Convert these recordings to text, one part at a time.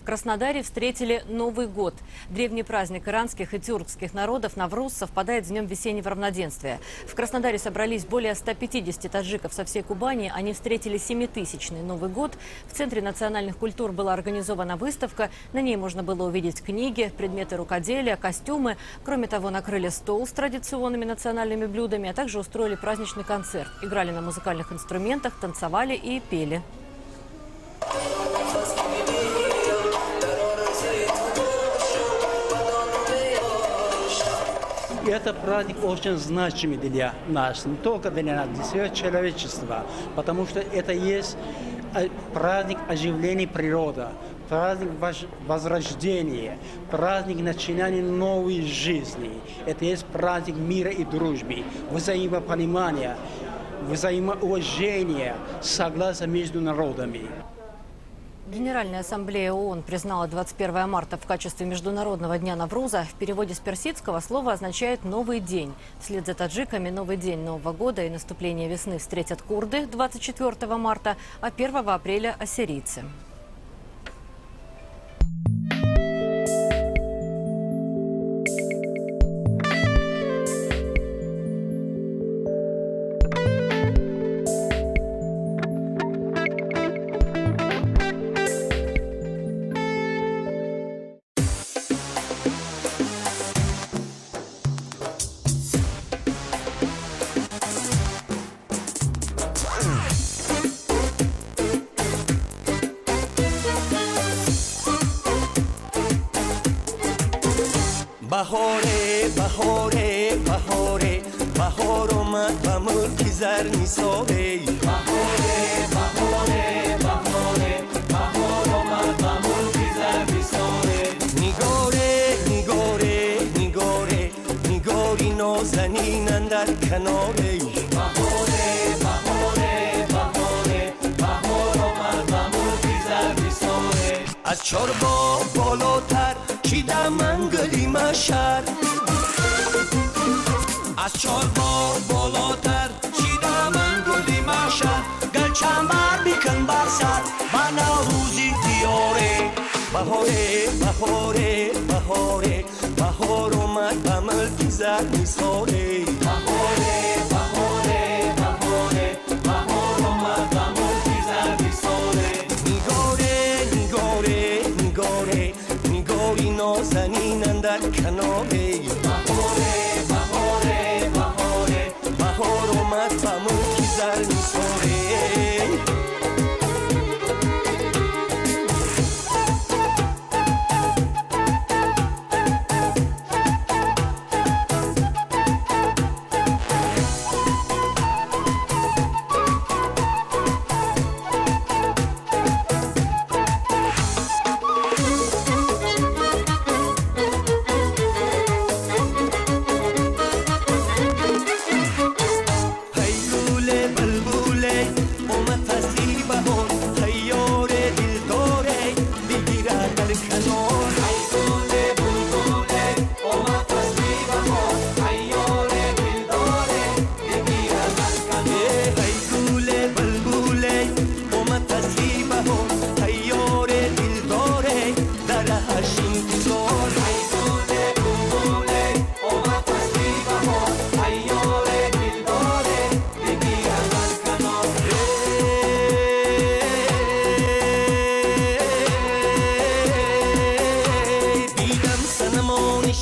Краснодаре встретили Новый год. Древний праздник иранских и тюркских народов Навруз совпадает с Днем весеннего равноденствия. В Краснодаре собрались более 150 таджиков со всей Кубани. Они встретили 7000-й Новый год. В Центре национальных культур была организована выставка. На ней можно было увидеть книги, предметы рукоделия, костюмы. Кроме того, накрыли стол с традиционными национальными блюдами, а также устроили праздничный концерт. Играли на музыкальных инструментах, танцевали и пели. И это праздник очень значимый для нас, не только для нас, для всего человечества, потому что это есть праздник оживления природы, праздник возрождения, праздник начинания новой жизни. Это есть праздник мира и дружбы, взаимопонимания, взаимоуважения, согласия между народами. Генеральная ассамблея ООН признала 21 марта в качестве Международного дня Навруза. В переводе с персидского слово означает «новый день». Вслед за таджиками новый день Нового года и наступление весны встретят курды 24 марта, а 1 апреля – ассирийцы. بهاره بهاره بهاره بهار اومد و ملک زر میساره بهاره بهاره بهاره بهار اومد و ملک زر میساره نگاره نگاره نگاره نگاری نازنین اندر کناره بهاره بهاره بهاره بهار اومد و ملک زر میساره از چربا بالاتر چیدم منگلی مشر از چاربا بالاتر چیدم منگلی مشر گل چنبر بیکن بر سر و نوروزی دیاره بهاره بهاره بهاره بهار اومد و ملک زر میساره بهاره بهاره بهاره بهار اومد و ملک زر میساره نگاره نگاره نگاره نگاری نازنین اندر کناره بهاره بهاره بهاره بهار اومد و ملک زر میساره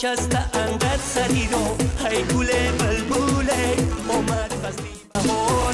نشسته اندر سری رو هی گوله بلبوله اومد فصلی بهار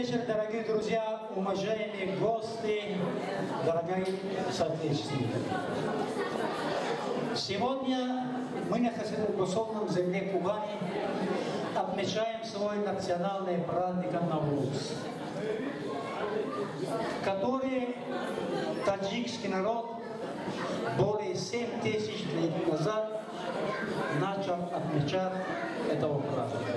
вечер, дорогие друзья, уважаемые гости, дорогие соотечественники. Сегодня мы на хасидо-духовном земле Кубани отмечаем свой национальный праздник Навруз, который таджикский народ более 7000 лет назад начал отмечать этого праздника.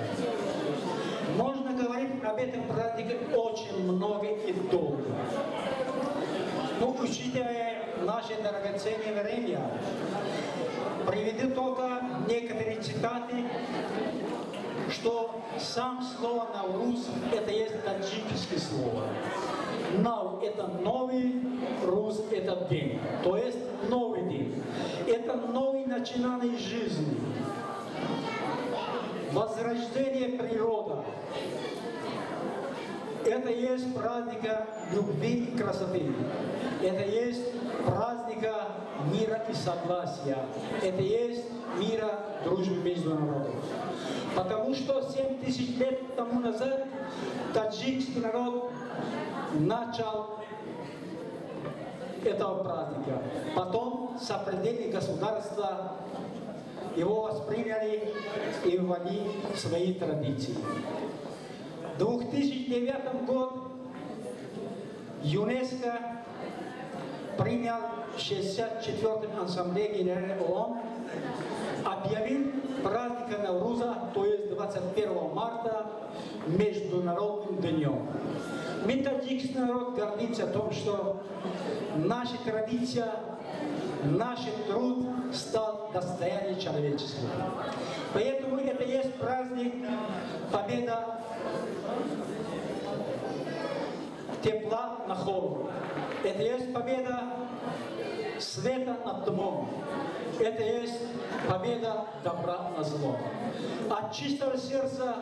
Можно говорить об этом празднике очень много и долго. Но учитывая наши драгоценные время, приведу только некоторые цитаты, что сам слово «Навруз» это есть таджикское слово. «Нав» это новый, «Руз» это день, то есть новый день. Это новый начинание жизни. Возрождение природы. Это есть праздника любви и красоты. Это есть праздника мира и согласия. Это есть мира, дружбы между народами. Потому что 7000 лет тому назад таджикский народ начал этого праздника. Потом сопредельные государства его восприняли и ввели в свои традиции. В 2009 году ЮНЕСКО принял в 64-м ассамблее Генеральной ООН, объявил праздник Навруза, то есть 21 марта, Международным днем. Мы, таджикский народ, гордимся том, что наша традиция, наш труд стал достоянием человечества. Поэтому это есть праздник победа тепла на холод. Это есть победа света над тьмой. Это есть победа добра на зло. От чистого сердца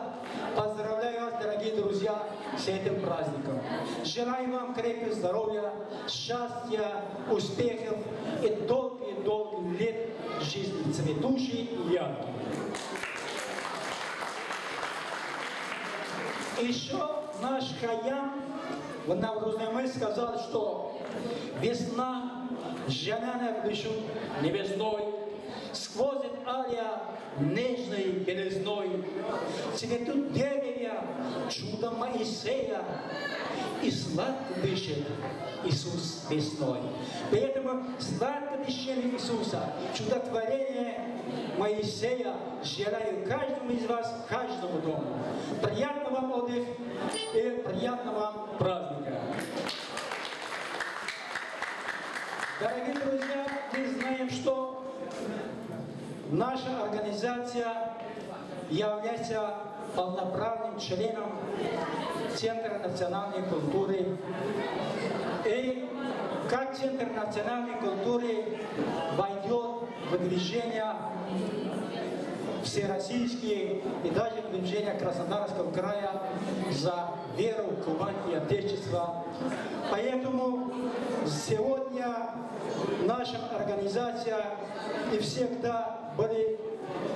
поздравляю вас, дорогие друзья, с этим праздником. Желаю вам крепкого здоровья, счастья, успехов и долгих лет жизни цветущей и яркой. Еще наш Хаям в Наврузнаме сказал, что весна зеленая блещет небесной, сквозит алия нежной белизной, цветут деревья чудом Моисея, и сладко дышит Иисус весной. Поэтому сладко дышание Иисуса, чудотворение Моисея желаю каждому из вас, каждому дому. Приятного вам отдыха и приятного вам праздника. Дорогие друзья, мы знаем, что наша организация является полноправным членом Центра национальной культуры. И как Центр национальной культуры войдет в движение всероссийские и даже в движение Краснодарского края за веру, Кубань и Отечество. Поэтому сегодня наша организация и всегда были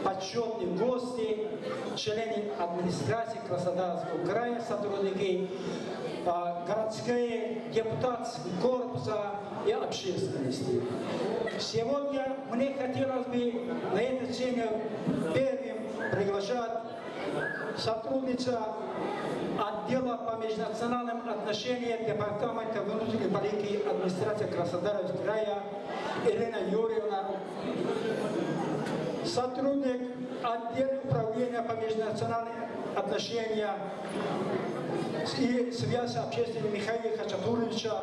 почетные гости, члены администрации Краснодарского края, сотрудники городские, депутатского корпуса и общественности. Сегодня мне хотелось бы на эту тему первым приглашать сотрудница отдела по межнациональным отношениям Департамента внутренней политики администрации Краснодарского края Елена Юрьевна, сотрудник отдела управления по межнациональным отношениям и связи общественной Михаила Хачатуровича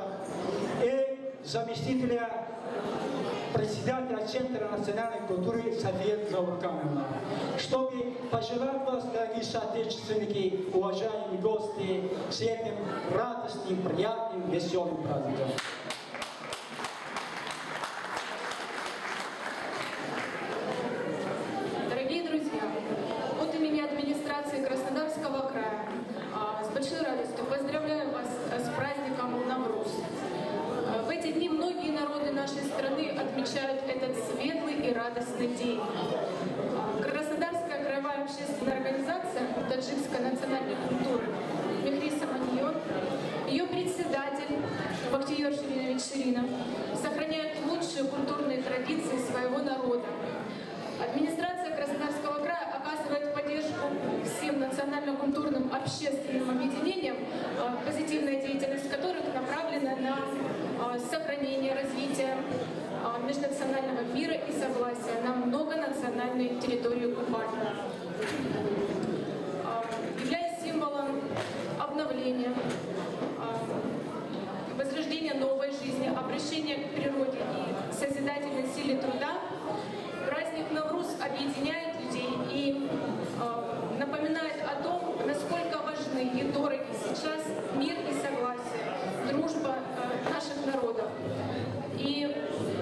и заместителя председателя Центра национальной культуры София Зауркановна. Чтобы пожелать вас, дорогие соотечественники, уважаемые гости, с этим радостным, приятным, веселым праздником. Дорогие друзья, от имени администрации Краснодарского края с большой радостью поздравляю вас с праздником Навруз. В эти дни многие народы нашей страны отмечают этот светлый и радостный день. Краснодарская краевая общественная организация таджикской национальной культуры Мехри Саманьон традиций своего народа. Администрация Краснодарского края оказывает поддержку всем национально-культурным общественным объединениям, позитивная деятельность которых направлена на сохранение, развитие межнационального мира и согласия на многонациональной территории Кубани. Являясь символом обновления, возрождения новой жизни, обращения к природе и созидательной силе труда, праздник Навруз объединяет людей и напоминает о том, насколько важны и дороги сейчас мир и согласие, дружба наших народов. И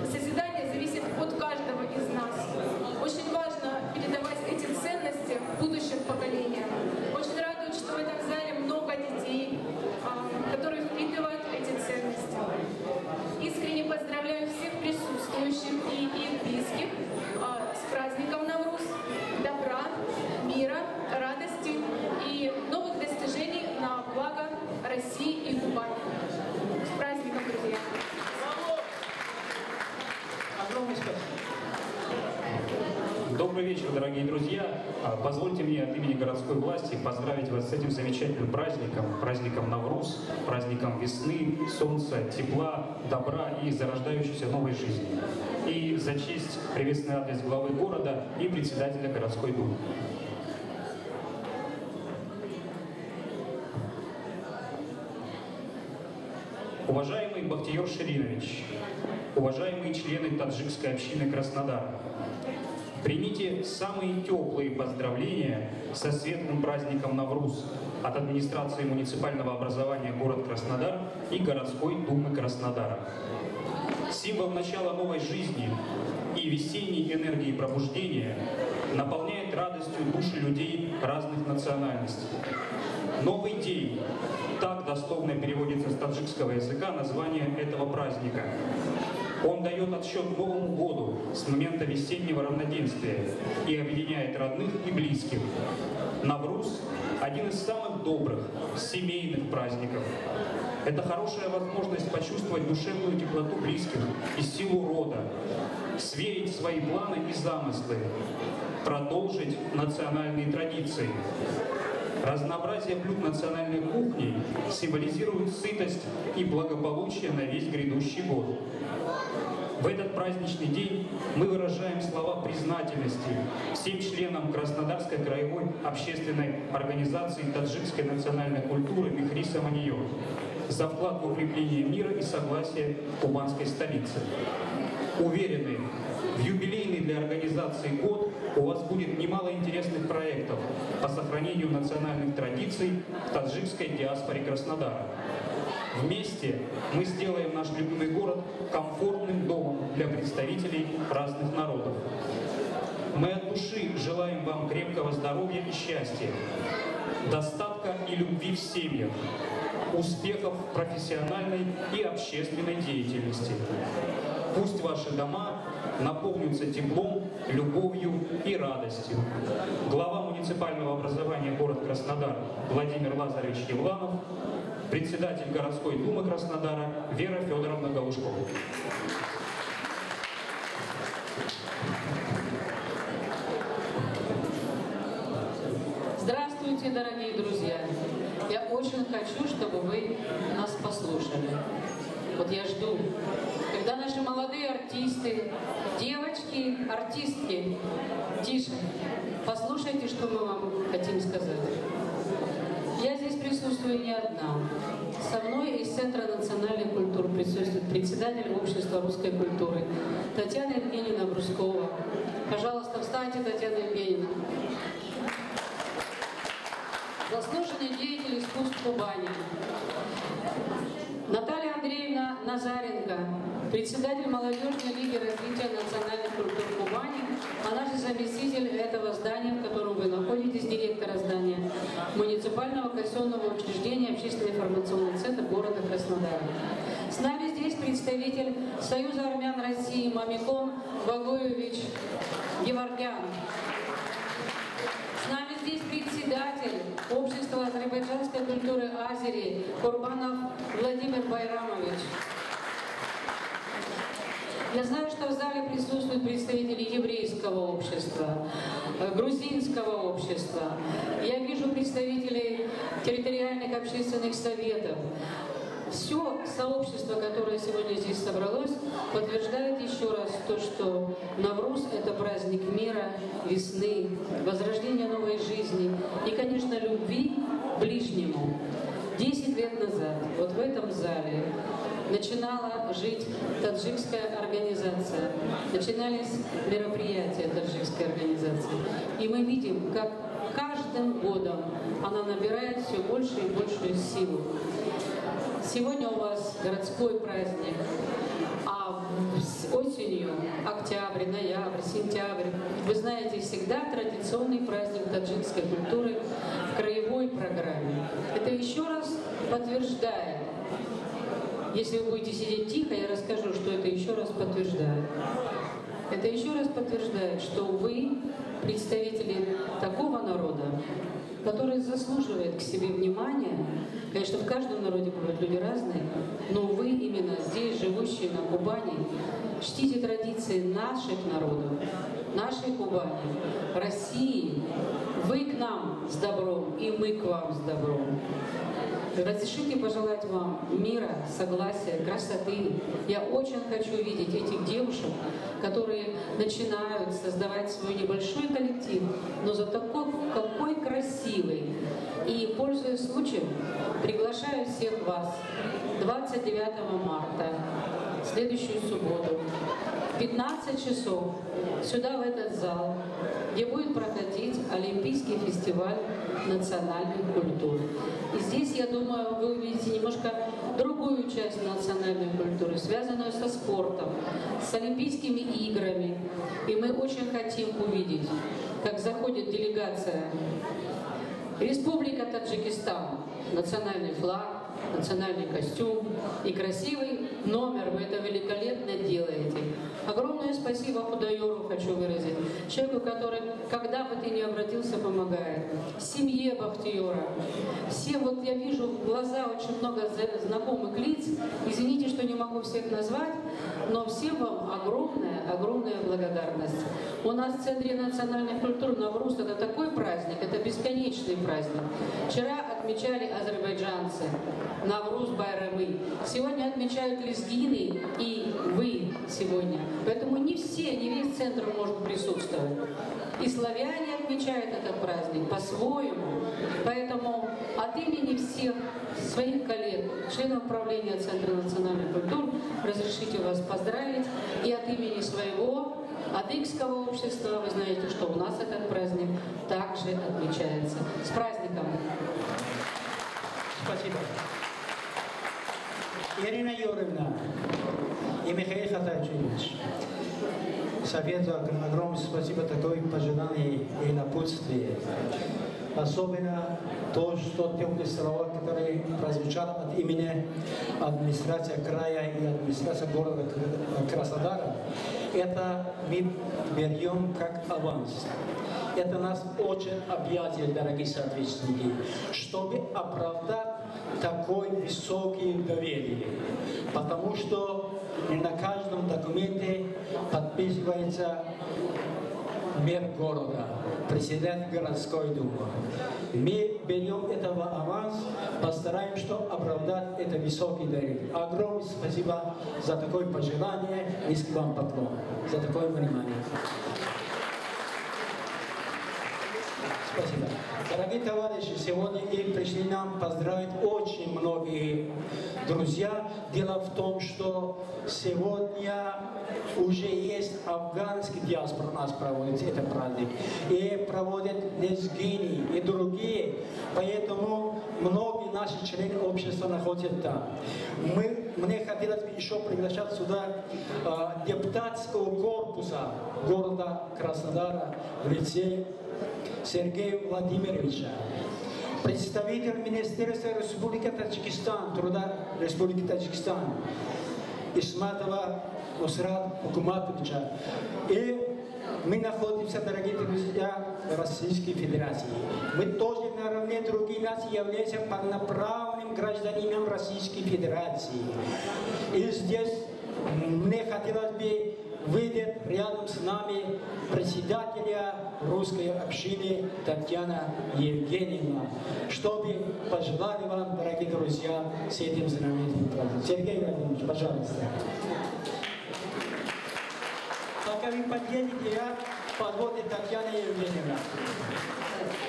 созидание зависит от каждого из нас. Очень важно передавать эти ценности будущим поколениям. Очень радует, что в этом зале много детей, которые впитывают эти ценности. Искренне поздравляю всех присутствующих и их близких с праздником Навруз, добра, мира, радости и новых достижений на благо России и Кубани. С праздником, друзья! Огромное спасибо. Добрый вечер, дорогие друзья. Позвольте мне от имени городской власти поздравить вас с этим замечательным праздником, праздником Навруз, праздником весны, солнца, тепла, добра и зарождающейся новой жизни. И за честь приветственный адрес главы города и председателя городской думы. Уважаемый Бахтиер Ширинович, уважаемые члены таджикской общины Краснодара, примите самые теплые поздравления со светлым праздником Навруз от администрации муниципального образования город Краснодар и городской думы Краснодара. Символ начала новой жизни и весенней энергии пробуждения наполняет радостью души людей разных национальностей. Новый день – так дословно переводится с таджикского языка название этого праздника. Он дает отсчет Новому году с момента весеннего равноденствия и объединяет родных и близких. Навруз – один из самых добрых, семейных праздников. Это хорошая возможность почувствовать душевную теплоту близких и силу рода, сверить свои планы и замыслы, продолжить национальные традиции. Разнообразие блюд национальной кухни символизирует сытость и благополучие на весь грядущий год. В этот праздничный день мы выражаем слова признательности всем членам Краснодарской краевой общественной организации таджикской национальной культуры «Мехриса Маниё» за вклад в укрепление мира и согласия в кубанской столице. Уверены, в юбилейный для организации год у вас будет немало интересных проектов по сохранению национальных традиций в таджикской диаспоре Краснодара. Вместе мы сделаем наш любимый город комфортным домом для представителей разных народов. Мы от души желаем вам крепкого здоровья и счастья, достатка и любви в семьях, успехов в профессиональной и общественной деятельности. Пусть ваши дома наполнятся теплом, любовью и радостью. Глава муниципального образования город Краснодар Владимир Лазаревич Евланов, председатель городской думы Краснодара Вера Федоровна Галушкова. Здравствуйте, дорогие друзья! Я очень хочу, чтобы вы нас послушали. Вот я жду, когда наши молодые артисты, девочки, артистки, тише, послушайте, что мы вам хотим сказать. Я здесь присутствую не одна. Со мной из Центра национальной культуры присутствует председатель общества русской культуры Татьяна Евгеньевна Брускова. Пожалуйста, встаньте, Татьяна Евгеньевна. Заслуженный деятель искусств Кубани. Наталья Андреевна Назаренко, председатель молодежной лиги развития национальных культур Кубани, она же заместитель этого здания, в котором вы находитесь, директора здания, муниципального казенного учреждения Общественный информационный центр города Краснодара. С нами здесь представитель Союза армян России Мамикон Багоевич Геворгян. С нами здесь председатель Общества азербайджанской культуры Азери Курбанов Владимир Байрамович. Я знаю, что в зале присутствуют представители еврейского общества, грузинского общества. Я вижу представителей территориальных общественных советов. Все сообщество, которое сегодня здесь собралось, подтверждает еще раз то, что Навруз — это праздник мира, весны, возрождения новой жизни и, конечно, любви к ближнему. 10 лет назад вот в этом зале начинала жить таджикская организация, начинались мероприятия таджикской организации. И мы видим, как каждым годом она набирает все больше и большую силу. Сегодня у вас городской праздник, а осенью, октябрь, ноябрь, сентябрь, вы знаете, всегда традиционный праздник таджикской культуры в краевой программе. Это еще раз подтверждает. Если вы будете сидеть тихо, я расскажу, что это еще раз подтверждает. Это еще раз подтверждает, что вы представители такого народа, который заслуживает к себе внимания. Конечно, в каждом народе бывают люди разные, но вы именно здесь, живущие на Кубани, чтите традиции наших народов, нашей Кубани, России. Вы к нам с добром, и мы к вам с добром. Разрешите пожелать вам мира, согласия, красоты. Я очень хочу видеть этих девушек, которые начинают создавать свой небольшой коллектив, но за какой красивый. И, пользуясь случаем, приглашаю всех вас 29 марта, в следующую субботу, в 15 часов сюда, в этот зал, где будет проходить Олимпийский фестиваль национальных культур. И здесь, я думаю, вы увидите немножко другую часть национальной культуры, связанную со спортом, с Олимпийскими играми. И мы очень хотим увидеть, как заходит делегация Республика Таджикистан, национальный флаг, национальный костюм и красивый номер. Вы это великолепно делаете. Огромное спасибо Худайору хочу выразить. Человеку, который, когда бы ты ни обратился, помогает. Семье Бахтиера. Все, вот я вижу в глаза очень много знакомых лиц. Извините, что не могу всех назвать, но всем вам огромная благодарность. У нас в Центре национальной культуры Навруз — это такой праздник, это бесконечный праздник. Вчера отмечали азербайджанцы Навруз Байрамы. Сегодня отмечают лезгины, и вы сегодня. Поэтому не весь центр может присутствовать. И славяне отмечают этот праздник по-своему. Поэтому от имени всех своих коллег, членов правления Центра национальной культуры, разрешите вас поздравить. И от имени своего адыгского общества, вы знаете, что у нас этот праздник также отмечается. С праздником! Спасибо. Ирина Юрьевна и Михаил Хатайчевич, совету огромное спасибо, такое пожелание и напутствие. Особенно то, что теплые слова, которые прозвучали от имени администрации края и администрации города Краснодара, это мы берем как аванс. Это нас очень обязывает, дорогие соответственно, чтобы оправдать такой высокий доверие. Потому что не на каждом документе подписывается мэр города, президент городской думы. Мы берем этого аванс, постараемся, что оправдать это высокий доверие. Огромное спасибо за такое пожелание, низкий вам поклон, за такое внимание. Спасибо. Дорогие товарищи, сегодня и пришли нам поздравить очень многие друзья. Дело в том, что сегодня уже есть афганский диаспора у нас проводит этот праздник. И проводят лезгины и другие. Поэтому многие наши члены общества находятся там. Мне хотелось бы еще приглашать сюда депутатского корпуса города Краснодара в лице Сергея Владимировича, представитель Министерства Республики Таджикистан, труда Республики Таджикистан, Исматова Нусрат Хукуматовича. И мы находимся, дорогие друзья, в Российской Федерации. Мы тоже наравне других наций являемся полноправным гражданином Российской Федерации. И здесь мне хотелось бы видеть рядом с нами председателя русской общины Татьяна Евгеньевна, чтобы пожелали вам, дорогие друзья, с этим знаменитым праздником. Сергей Владимирович, пожалуйста. Пока вы подъедете, я подводит Татьяна Евгеньевна.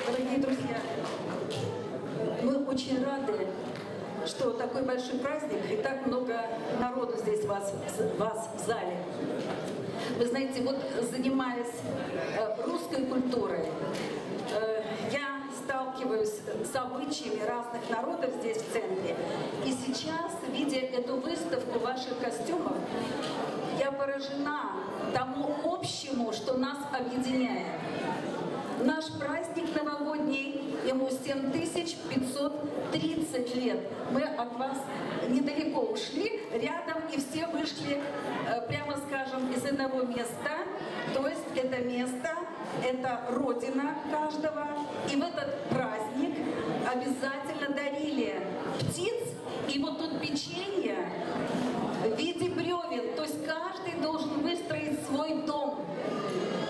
Дорогие друзья, мы очень рады, что такой большой праздник и так много народу здесь вас в зале. Вы знаете, вот занимаясь русской культурой, я сталкиваюсь с обычаями разных народов здесь в центре. И сейчас, видя эту выставку ваших костюмов, я поражена тому общему, что нас объединяет. Наш праздник новогодний, ему 7530 лет. Мы от вас недалеко ушли, рядом, и все вышли, прямо скажем, из одного места. То есть это место, это родина каждого. И в этот праздник обязательно дарили птиц, и вот тут печенье в виде бревен. То есть каждый должен выстроить свой дом.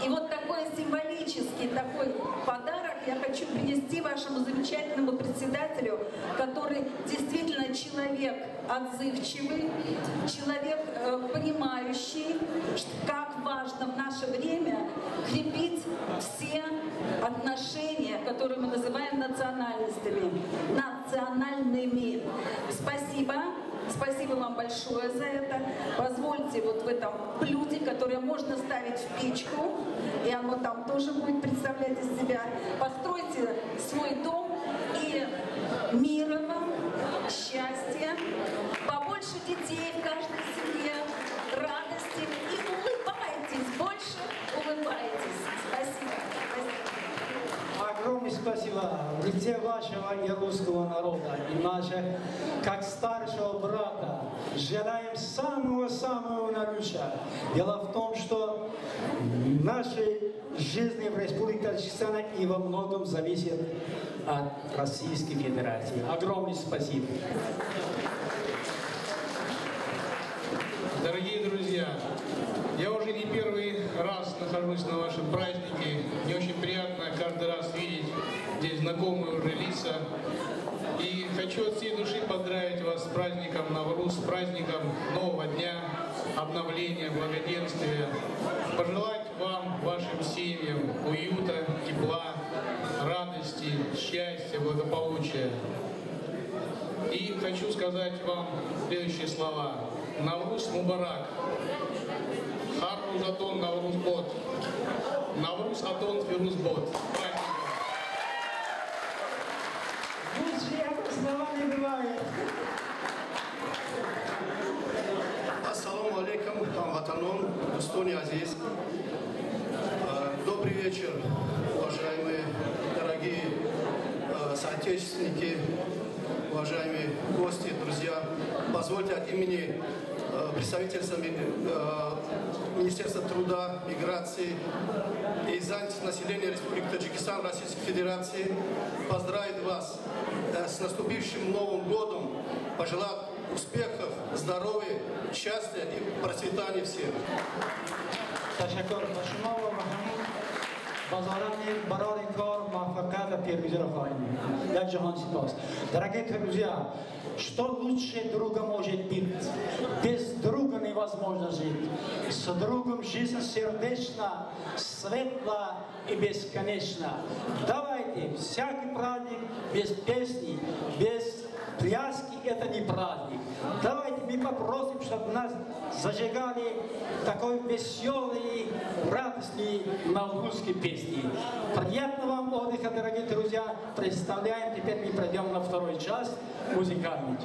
И вот такой символический такой подарок я хочу принести вашему замечательному председателю, который действительно человек отзывчивый, человек понимающий, как важно в наше время крепить все отношения, которые мы называем национальностями, национальными. Спасибо. Спасибо вам большое за это. Позвольте вот в этом блюде, которое можно ставить в печку, и оно там тоже будет представлять из себя. Постройте свой дом, и мира вам, счастья, побольше детей в каждой семье, радости, и улыбайтесь, больше улыбайтесь. Спасибо. Огромное спасибо в лице вашего и русского народа, и нашего, как старшего брата, желаем самого-самого наилучшего. Дело в том, что нашей жизни в Республике Таджикистан и во многом зависит от Российской Федерации. Огромное спасибо. Дорогие друзья, я уже не первый раз нахожусь на вашем празднике. Мне очень приятно каждый раз видеть здесь знакомые уже лица. И хочу от всей души поздравить вас с праздником Навруз, с праздником нового дня, обновления, благоденствия. Пожелать вам, вашим семьям уюта, тепла, радости, счастья, благополучия. И хочу сказать вам следующие слова. Навруз Мубарак. Харруз Атон Навруз Бот. Навруз Атон Фируз Бот. Лучше этого слова не бывает. Ассаламу алейкум, хамватанон, Устуни Азиз. Добрый вечер, уважаемые, дорогие соотечественники, уважаемые гости, друзья. Позвольте от имени представительства Министерства труда, миграции и занятости населения Республики Таджикистан Российской Федерации поздравить вас с наступившим Новым годом, пожелать успехов, здоровья, счастья и процветания всем. تشکر از شما و همین بازاران برای کار موفقیت و پیروزی را خواهیم. در جهان سپاس. Дорогие друзья, что лучше друга может быть? Без друга невозможно жить. С другом жизнь сердечна, светла и бесконечна. Давайте всякий праздник без песни, без пляски — это не праздник. Давайте мы попросим, чтобы нас зажигали такой веселый, радостный наврузской песни. Приятного вам отдыха, дорогие друзья. Представляем, теперь мы пройдем на второй час музыкальный.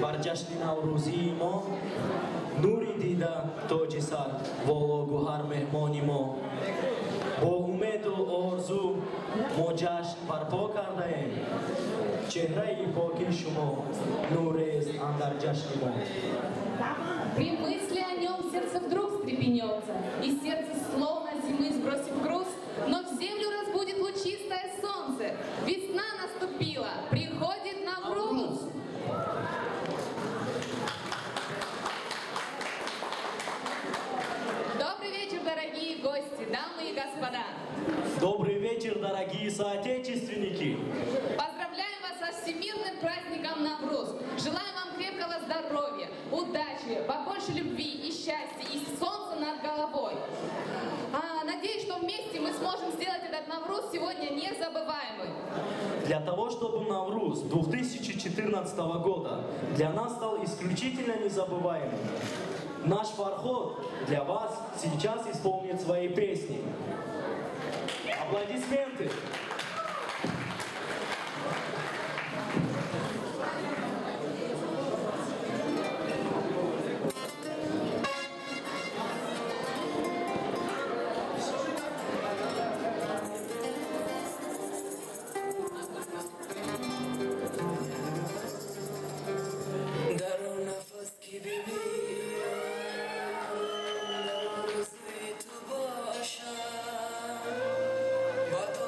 барҷашни наврӯзии мо нури дида тоҷи сар вологӯҳар меҳмони мо. Бо умеду орзу мо ҷашн барпо кардаем. Чеҳраи поки шумо нурест андар ҷашни мо. При мысли о нем сердце вдруг встрепенется, и сердце словно зимы сбросив груз, но в землю разбудит лучистое солнце. Весна наступила, приходит Навруз. Добрый вечер, дорогие гости, дамы и господа. Добрый вечер, дорогие соотечественники! Поздравляем вас со всемирным праздником Навруз. Желаем вам крепкого здоровья, удачи, побольше любви и счастья, и солнца над головой. Надеюсь, что вместе мы сможем сделать этот Навруз сегодня незабываемым. Для того, чтобы Навруз 2014 года для нас стал исключительно незабываемым, наш Фарход для вас сейчас исполнит свои песни. Аплодисменты! با تو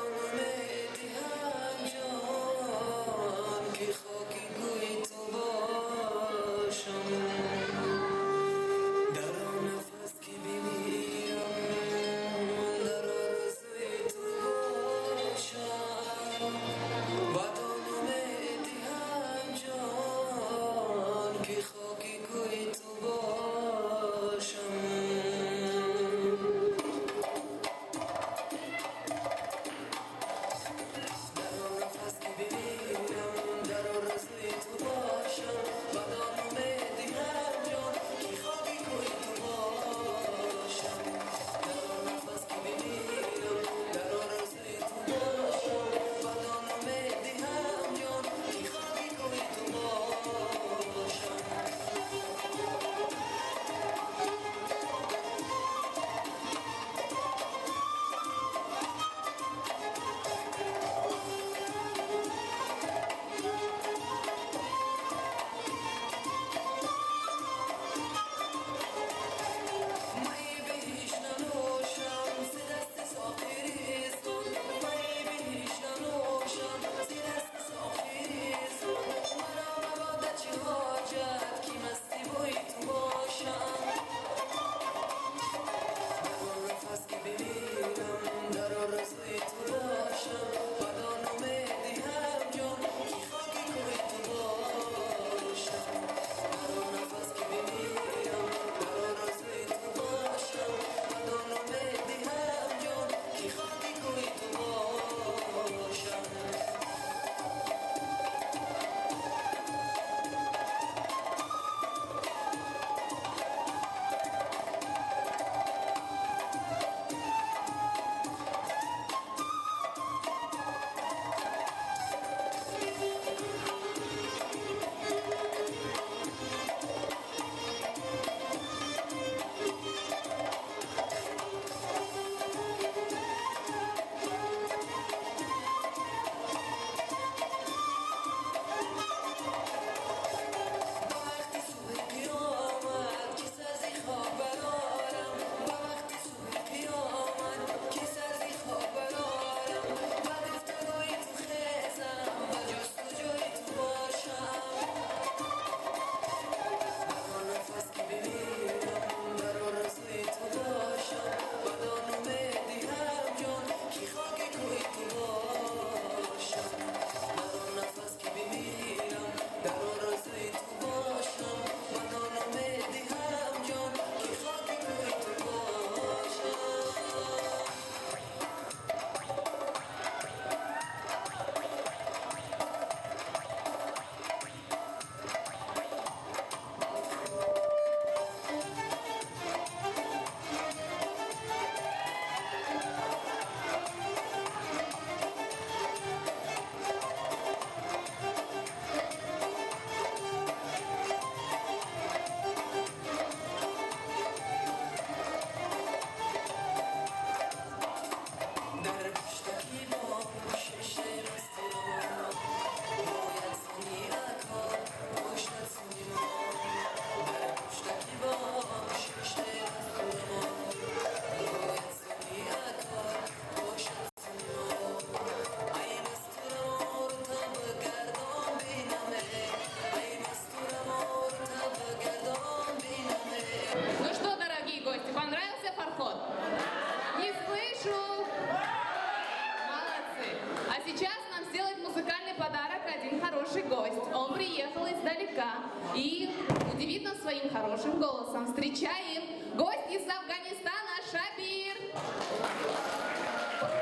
хорошим голосом. Встречаем гость из Афганистана Шабир.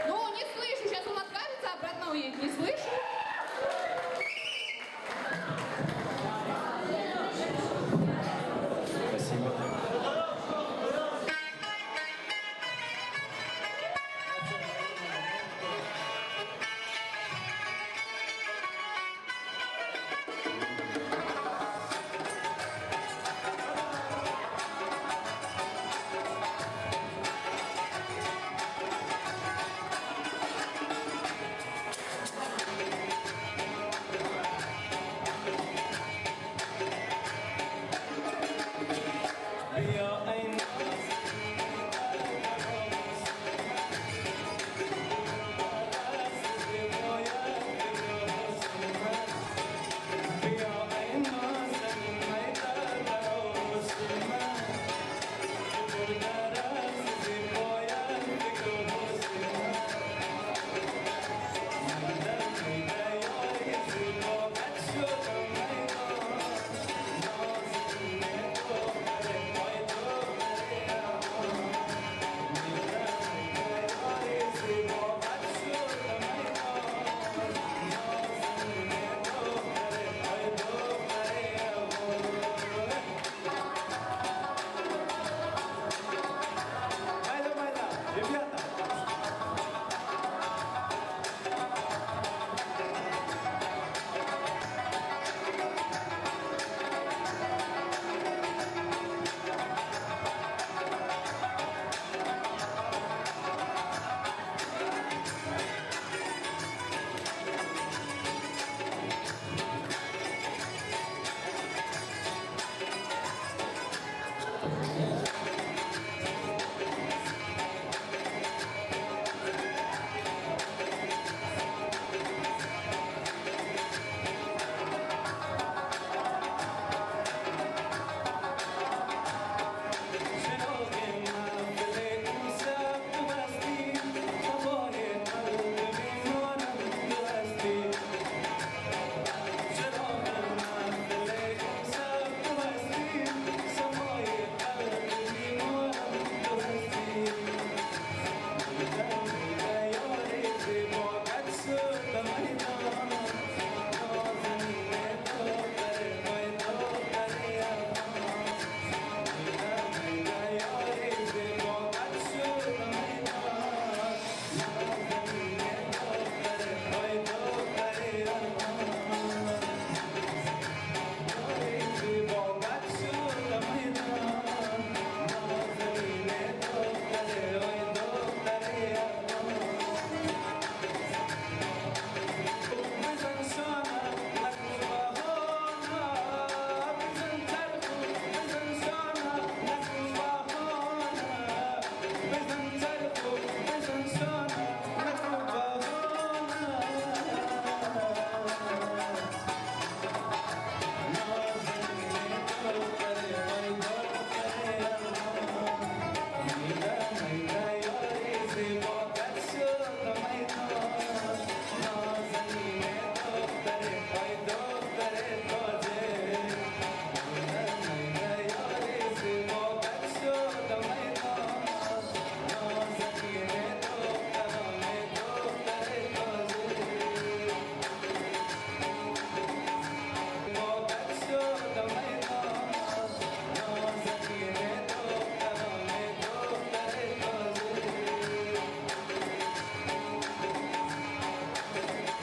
Ну, не слышу, сейчас он откажется, обратно уедет. Не слышу. Спасибо.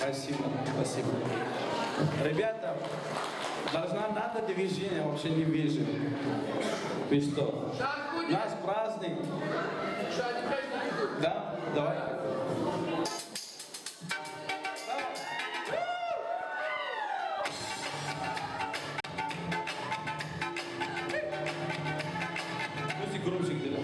Спасибо, спасибо. Ребята, надо движение, вообще не вижу. Вы что? У нас праздник. Да? Давай. Пусть громче где-то.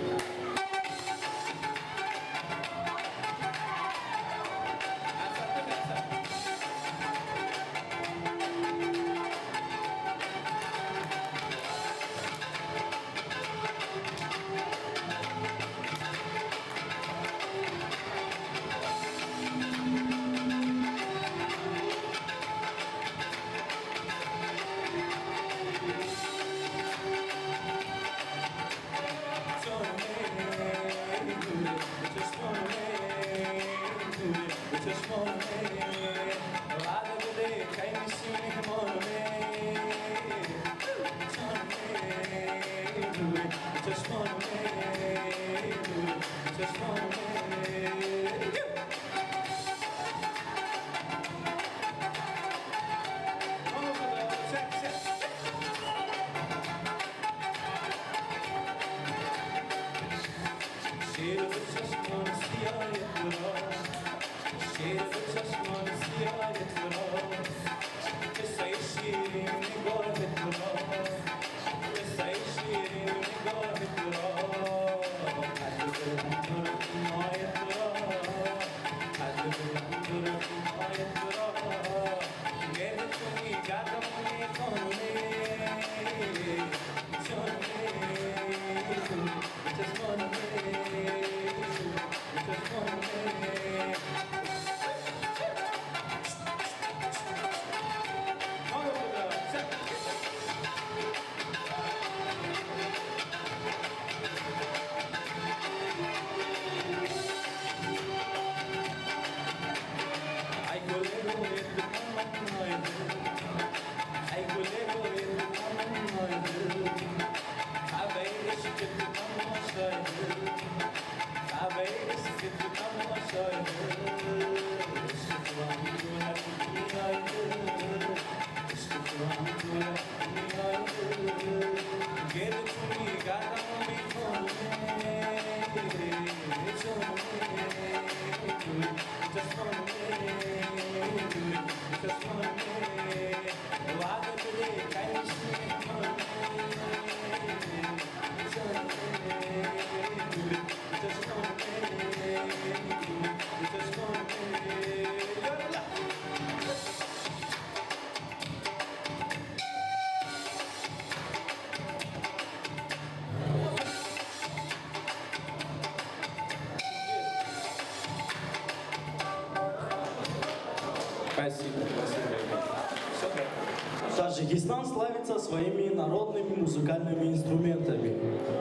Таджикистан славится своими народными музыкальными инструментами.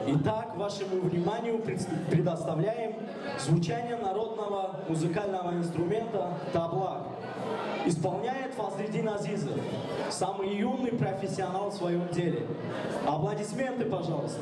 Итак, вашему вниманию предоставляем звучание народного музыкального инструмента табла. Исполняет Фазлидин Азизов, самый юный профессионал в своем деле. Аплодисменты, пожалуйста.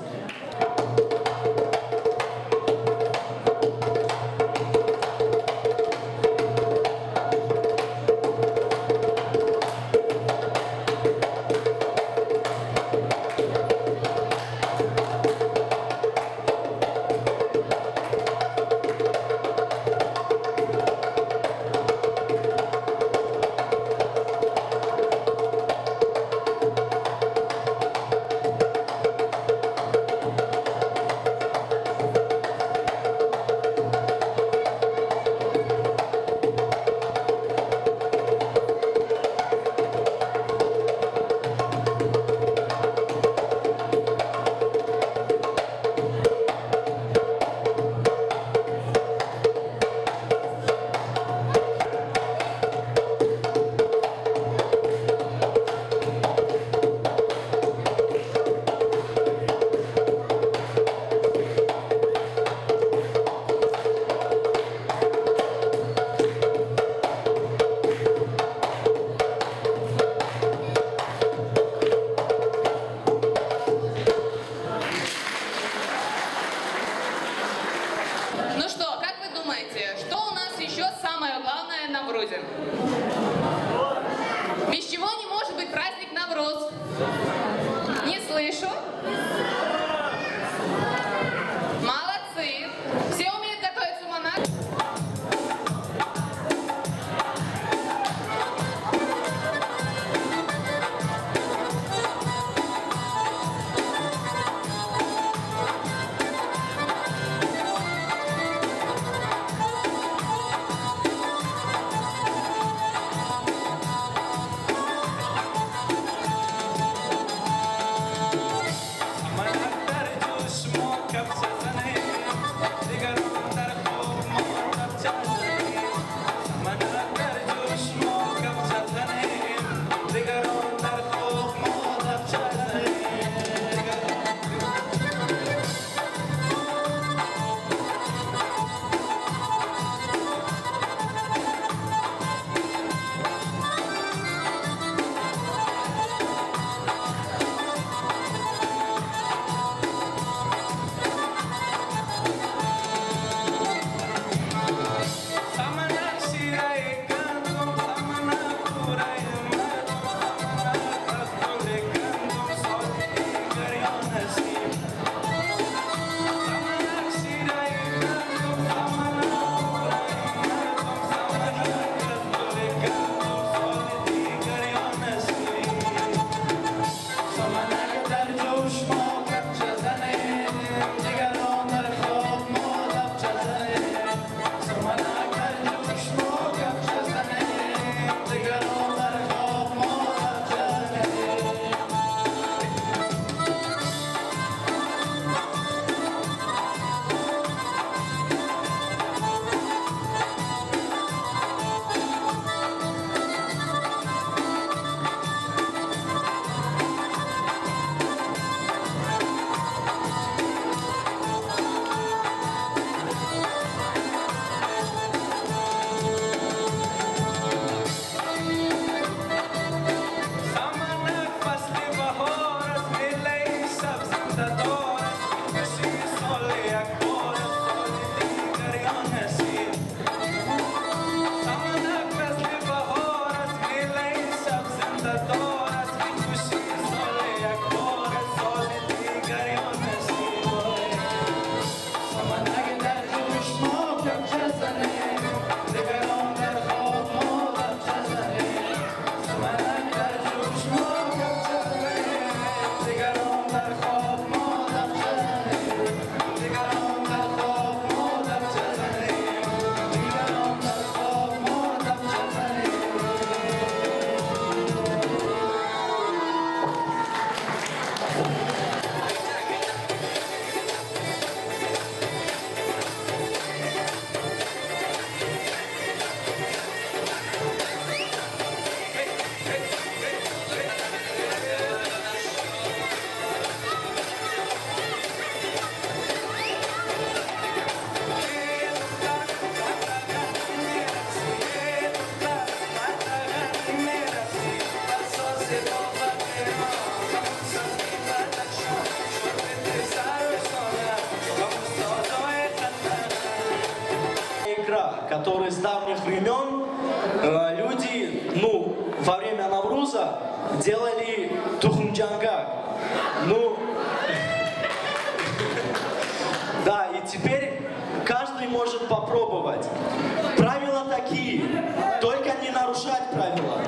Ну что, как вы думаете, что у нас еще самое главное на Наврузе? Без чего не может быть праздник Навруз? Не слышу. Молодцы. Все умеют готовить суманат? который с давних времен люди, во время Навруза делали тухумджанга. Да, и теперь каждый может попробовать. Правила такие, только не нарушать правила.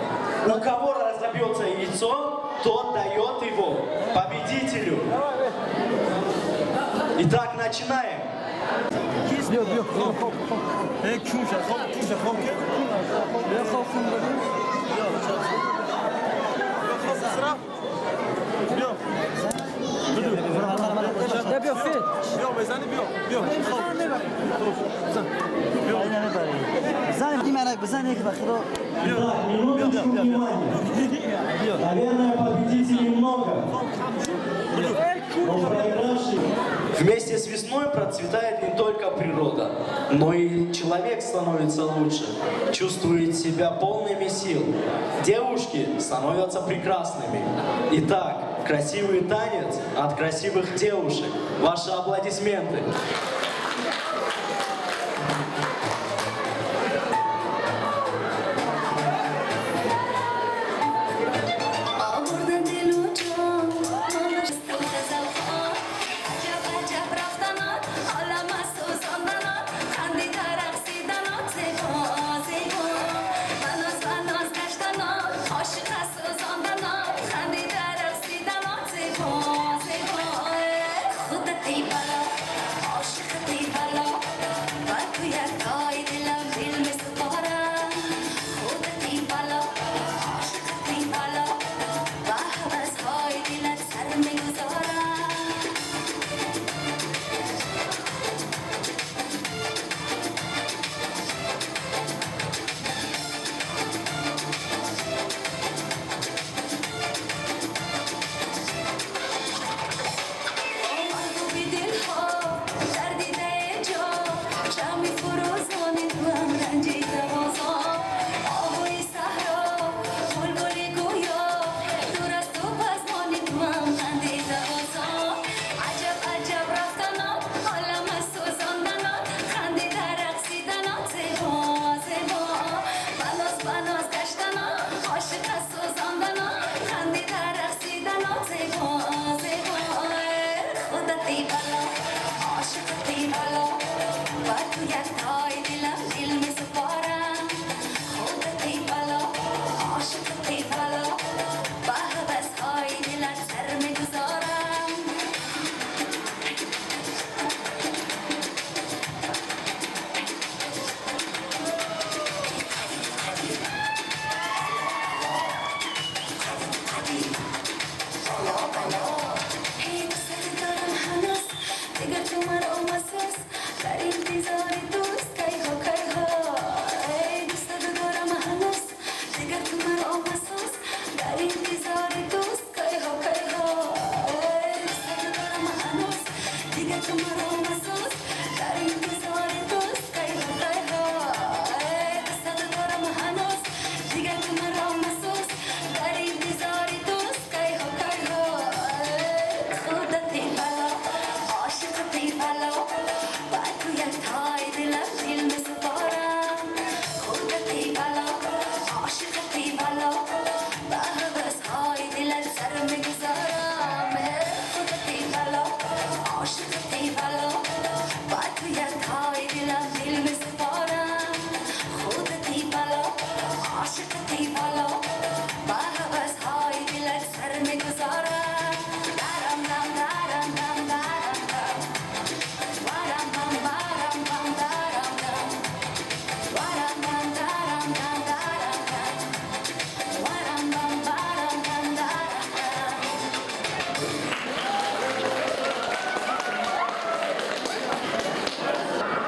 У кого разобьется яйцо, тот дает его победителю. Итак, начинаем. Наверное, победителей много. Вместе с весной процветает не только природа, но и человек становится лучше, чувствует себя полными сил. Девушки становятся прекрасными. Итак, красивый танец от красивых девушек. Ваши аплодисменты.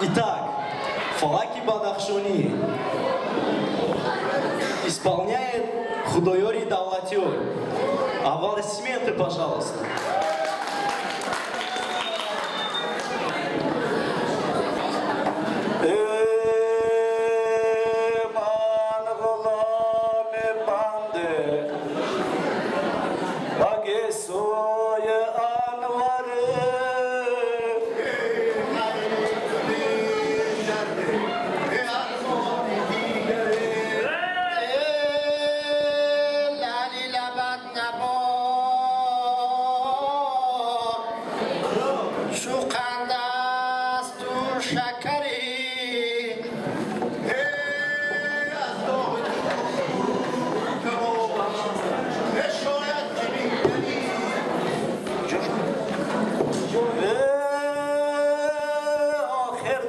Итак, Фалаки Бадахшони исполняет Худойори Давлатиор. Аплодисменты, пожалуйста. آخر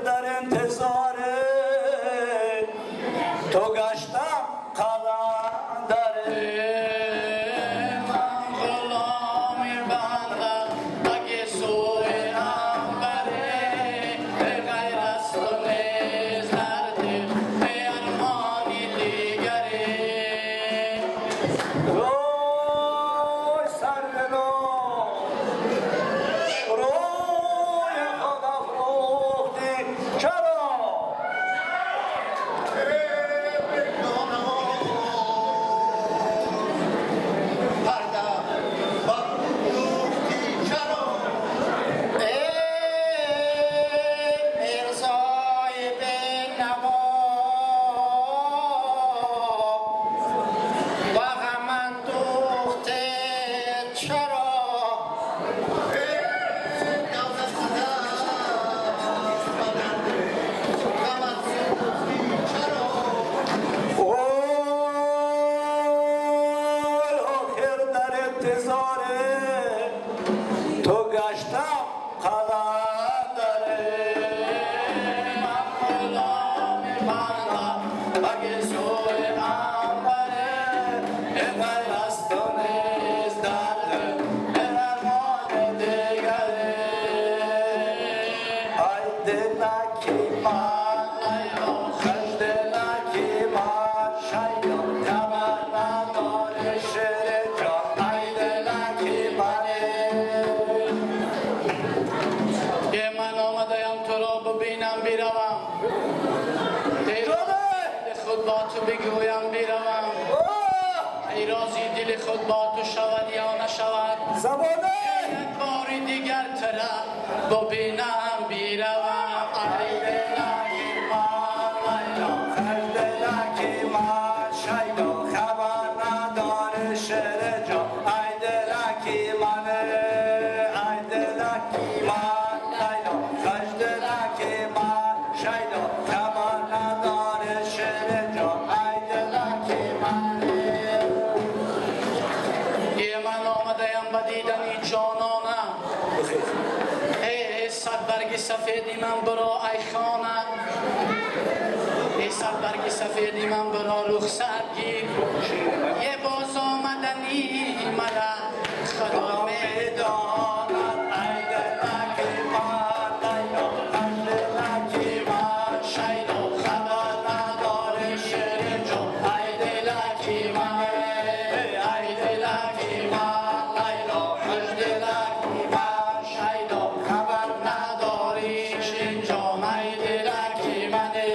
در انتظار تو گشتم قلندر من غلامی بندم اگه سوی انبره غیر از تو نیز در دل ارمانی دیگره روی سر بلو روی خدا فروختی چرا تو گشتم قلندره من غلامی بندم اگه سوی انبره غیر از تو نیز در دل ارمان دیگره ای دلکی من لیلا خوش دلکی من شیدا خبر نداره شعر جان ای دلکی منه که من آمدم تو را ببینم بیروم دل خود با تو بگویم بیروم ای رازی دل خود با تو شود یا نشود زبانه یک بار دیگر ترا ببینم بیروم ای دلکی من لیلا خوش دلکی من شیدا خبر نداره شعر جان ای دلکی منه ای دلکی من لیلا خوش دلکی من شیدا خبر نداره شعر جان ای دلکی منه یه من آمدم به دیدنی جانانم ای صد برگ سفیدی من برا ای خانه ای صد برگ سفیدی من برا رخصت گیر یه باز آمدنی ملا خدا میداند ای دلکی من لیلا خوش دلکی من شیدا خبر نداره شعر جان ای دلکی من ای دلکی من لیلا خوش دلکی من شیدا خبر نداری شعر جان ای دلکی منه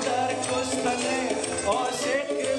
Dar costane, o se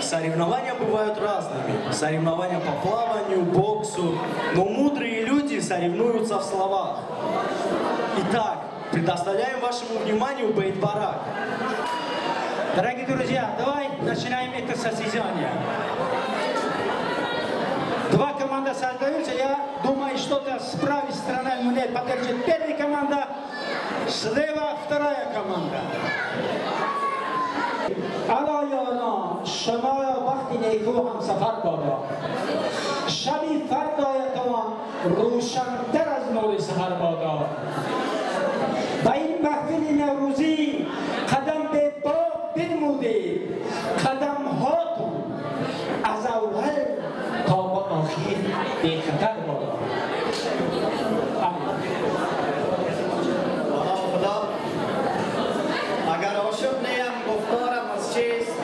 Соревнования бывают разными. Соревнования по плаванию, боксу. Но мудрые люди соревнуются в словах. Итак, предоставляем вашему вниманию бейт-барак. Дорогие друзья, давай начинаем это состязание. Два команды создаются. Я думаю, что-то с правой стороны мне поддержит первая команда, слева вторая команда. علایانا شما وقتی نیکو هم سفر بادا شبی فردایتان روشن‌تر از نور سحر بادا و این محفل نوروزی قدم به باب بنمودید قدم هاتون از اول تا به آخر بی خطر بادا. اگر عاشق نیم گفتارم از چیست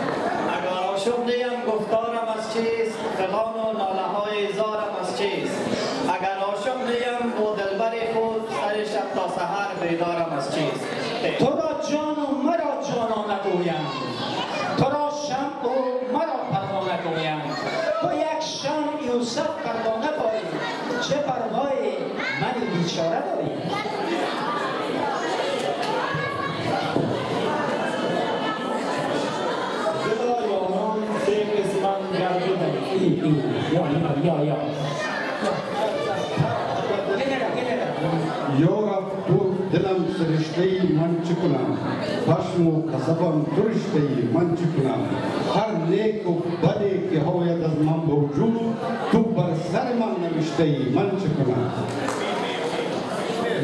اگر عاشق نیم گفتارم از چیست فغان و ناله های زارم از چیست اگر عاشق نیم با دلبر خود سر شب تا سحر بیدارم از چیست تو را جان و مرا جانا نگویم تو را شمع و مرا پروانه گویم تو یک شمع یوسف پروانه داری چه پروای من بیچاره داری. یارب تو دلم سرشته من چه کنم پشم و قصبم درشته من چه کنم هر نیک و بدی که هاید از من بوجود تو بر سر من نوشته من چه کنم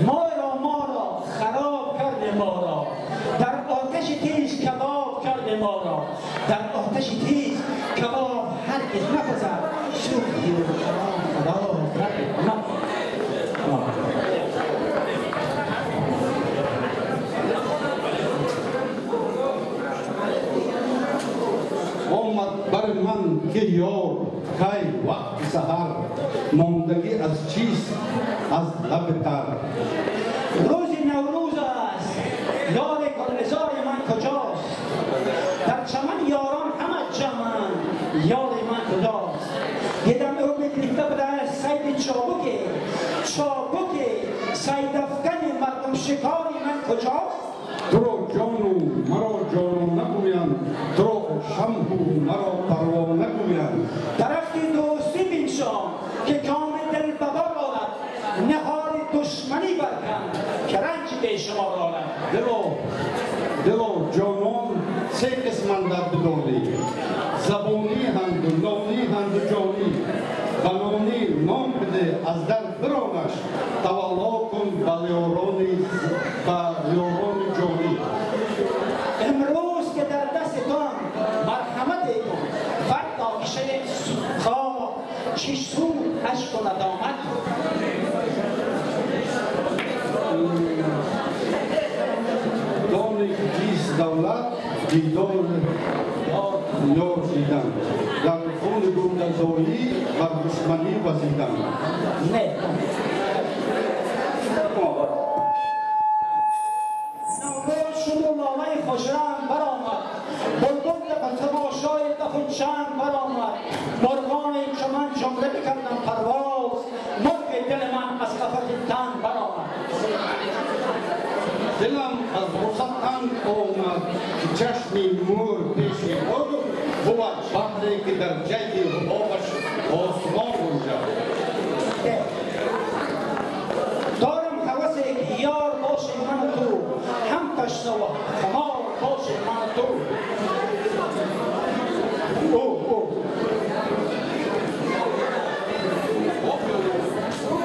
ما را خراب کرده ما را در آتش تیز کباب کرده ما را در آتش تیز کباب هرگز نپزد سوختی و خراب کرده ما. آمد بر من که یار کی وقت سحر ماندگی از چیست از لب تر روز نوروز است یار گلزار من کجاست در چمن یاران همه جمعن یار من کجاست دیدم او بگریفته بوده سید چابک سید افکن مردم شکاری من کجاست تو را جانو مرا جانو نگویم تو را شمع مرا پروا نگویم درختی دوستی بینشان که کام دل ببار آرد نهار دشمنی برکن که رنج به شما آرد. دلا جانان سه قسمند در بدانی زبانی هند و نانی هند و جانی بنانی نام بده از در برانش تولا کن بلیاران جانی امروز که در دستتان مرحمت کن فردا کشه خواه چش سو عشق و ندامت دانی کیست دولت دیدار یار دیدن در خون گوگزایی و دشمنی وزیدن نه نوروز شد و نامه خوشرنگ برآمد بلبل به تماشای دف و چنگ برآمد مرغان چمن جمله بکردن پرواز مرغ دل من از قفس تنگ برآمد دلم از وسط تنگ آمد که چشمی مور پیش خود بود بحری که در جیب آبش آسمان بوجد دارم حوث یار باشه من تو هم تشنه و خمار باشه من تو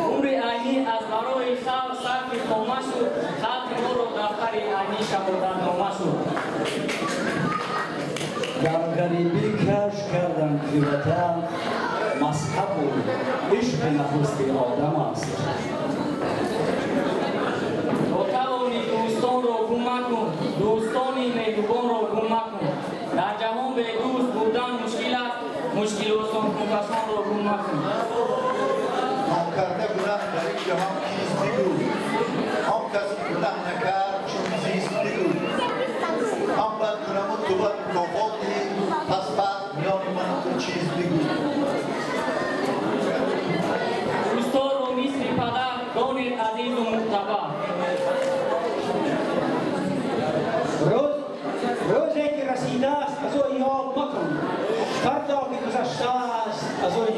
عمر عینی از برای خلق صرف تومه شد خلق ما رو دفتر عینی شمردن نامه شد در غریبی کش کردن که وطن مذهب و عشق نخست آدم است توانی دوستان رو گم مکن دوستانی مهربان رو گم مکن در جهان به دوست بودن مشکل است مشکل و کسان رو گم مکن هم کرده گناه در این جهان چیز بگو هم کس گناه نکرد چون زیست بگو هم بد کنم و تو بد مکافاتی پس بعد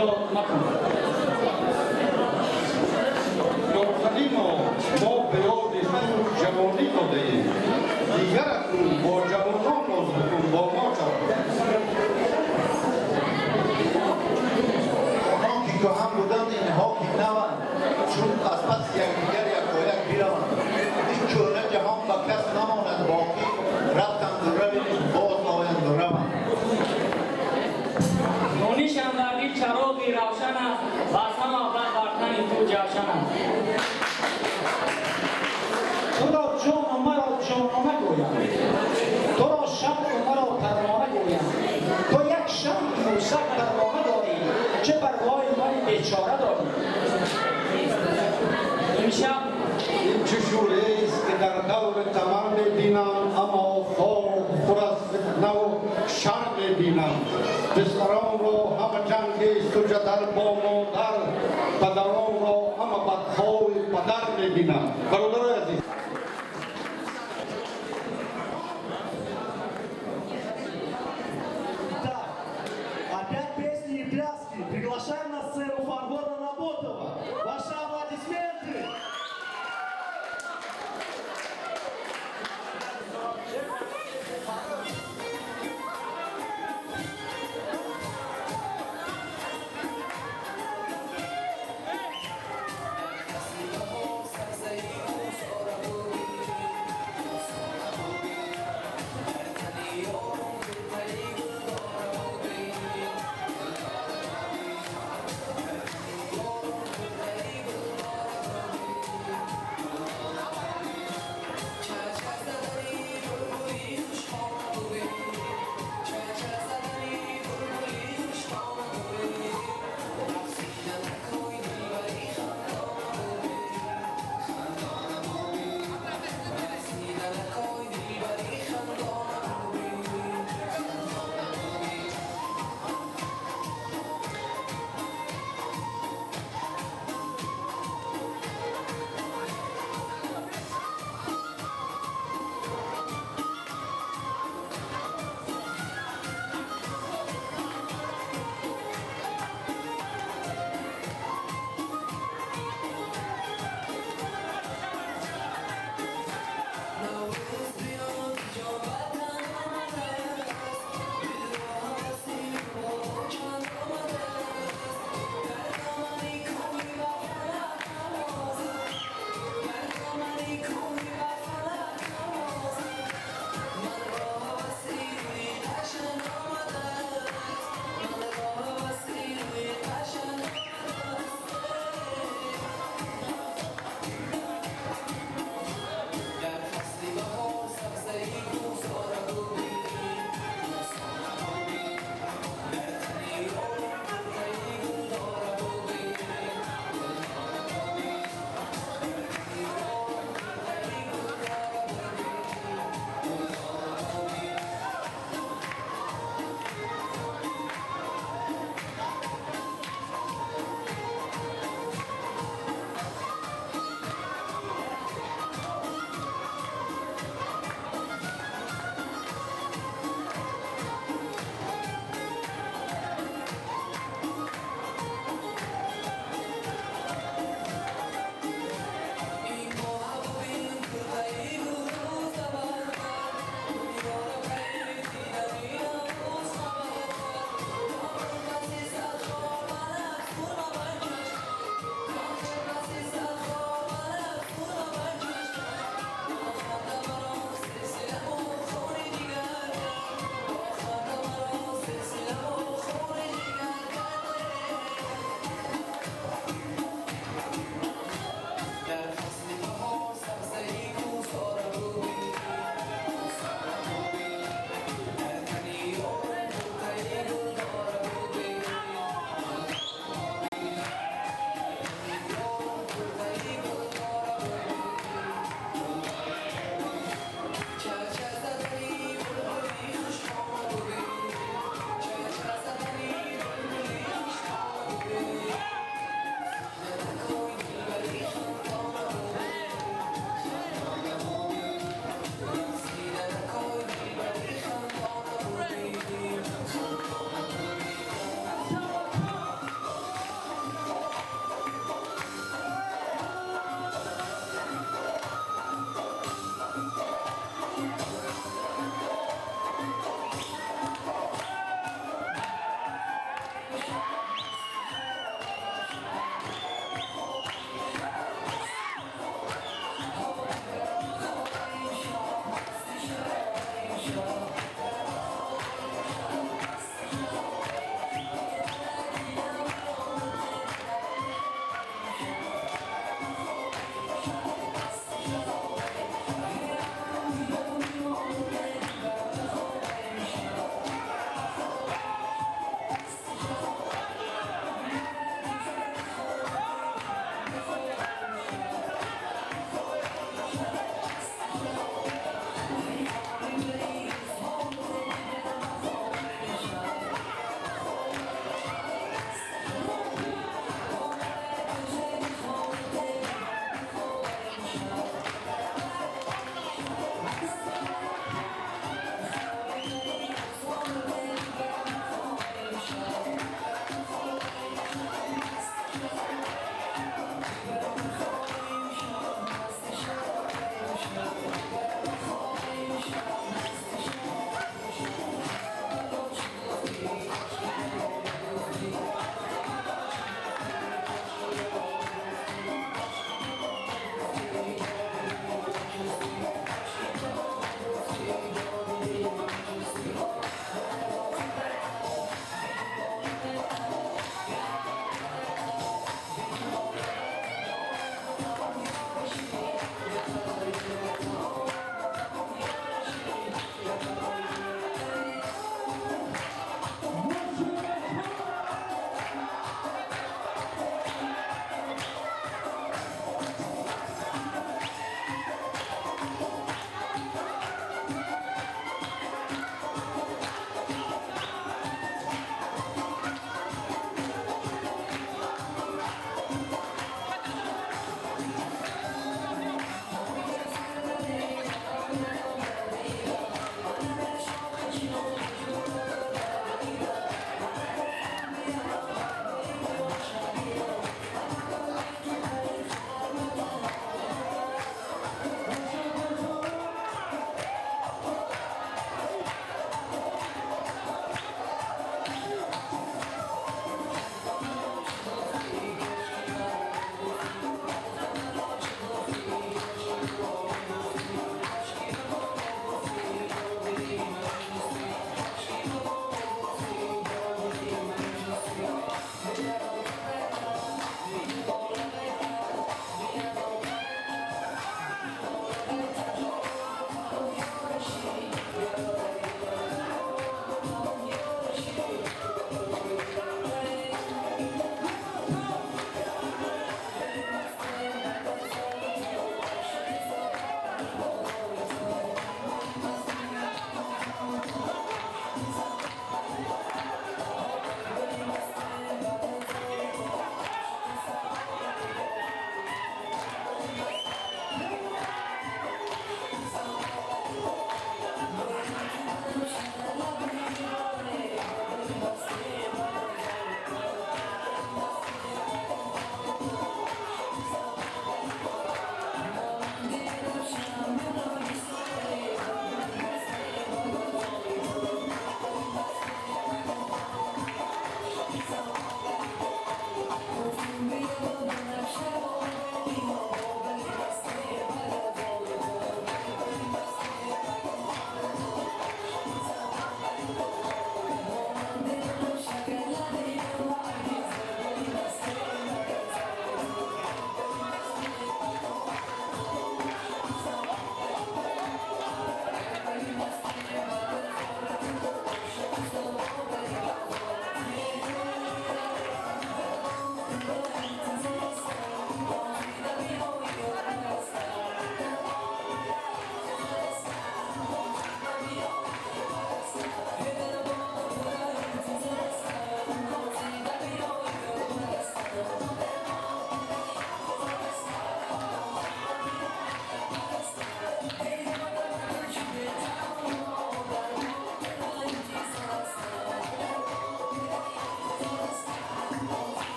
زیاد مکن. необходимо ما به یاد جوانی داده‌ایم. دیگرتون با جوانان باز بکن با ما شد. آنها که کهن بودند اینها که نوند چون از پس یکدیگر یکایک بیروند این کهنه جهان به کس نماند باقی رفتند و روید باز آیند و روند نونیش اندردی چراغی روشن است و از هم اول برتن تو جوشن است. تو را جان و مرا جانانه گویم تو را شمع و مرا پروانه گویم تو یک شمع موسک پروانه داری چه پروای من بیچاره داری امشب این چه شوره است که در دور تمام می‌بینم اما خواب پر از فتنه و شر می‌بینم پسران را همه جنگ است و جدل با مادر پدران را همه بدخواه پدر می‌بینم برادرای عزیز Опять песни и пляски. Приглашаем на сцену Фаргона Наботова. Ваши аплодисменты. Say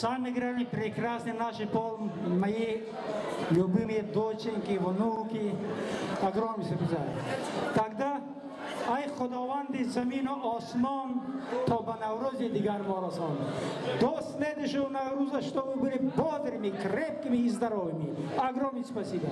Самые главные, прекрасные наши мои любимые доченьки, внуки. Огромное спасибо. Тогда ای خداوند زمین و آسمان تا به نوروز دیگر ما رسان. До следующего Навруза, чтобы вы были бодрыми, крепкими и здоровыми. Огромное спасибо.